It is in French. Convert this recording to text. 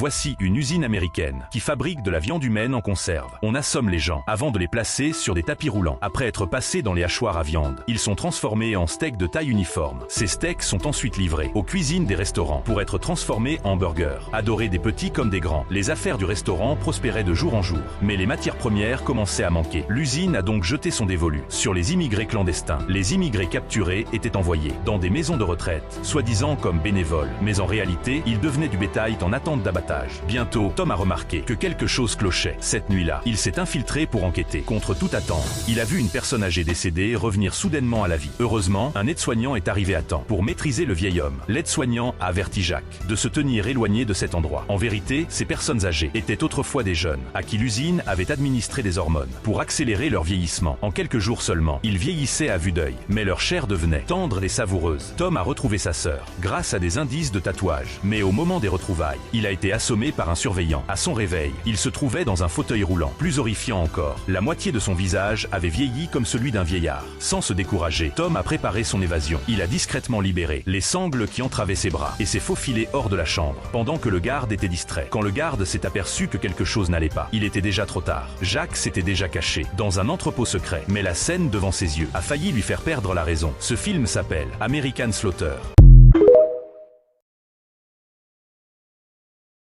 Voici une usine américaine qui fabrique de la viande humaine en conserve. On assomme les gens avant de les placer sur des tapis roulants. Après être passés dans les hachoirs à viande, ils sont transformés en steaks de taille uniforme. Ces steaks sont ensuite livrés aux cuisines des restaurants pour être transformés en burgers. Adorés des petits comme des grands, les affaires du restaurant prospéraient de jour en jour. Mais les matières premières commençaient à manquer. L'usine a donc jeté son dévolu sur les immigrés clandestins. Les immigrés capturés étaient envoyés dans des maisons de retraite, soi-disant comme bénévoles. Mais en réalité, ils devenaient du bétail en attente d'abattage. Bientôt, Tom a remarqué que quelque chose clochait. Cette nuit-là, il s'est infiltré pour enquêter. Contre toute attente, il a vu une personne âgée décédée revenir soudainement à la vie. Heureusement, un aide-soignant est arrivé à temps pour maîtriser le vieil homme. L'aide-soignant a averti Jacques de se tenir éloigné de cet endroit. En vérité, ces personnes âgées étaient autrefois des jeunes à qui l'usine avait administré des hormones pour accélérer leur vieillissement. En quelques jours seulement, ils vieillissaient à vue d'œil, mais leur chair devenait tendre et savoureuse. Tom a retrouvé sa sœur grâce à des indices de tatouage. Mais au moment des retrouvailles, il a été assommé par un surveillant. À son réveil, il se trouvait dans un fauteuil roulant. Plus horrifiant encore, la moitié de son visage avait vieilli comme celui d'un vieillard. Sans se décourager, Tom a préparé son évasion. Il a discrètement libéré les sangles qui entravaient ses bras et s'est faufilé hors de la chambre pendant que le garde était distrait. Quand le garde s'est aperçu que quelque chose n'allait pas, il était déjà trop tard. Jacques s'était déjà caché dans un entrepôt secret, mais la scène devant ses yeux a failli lui faire perdre la raison. Ce film s'appelle American Slaughter.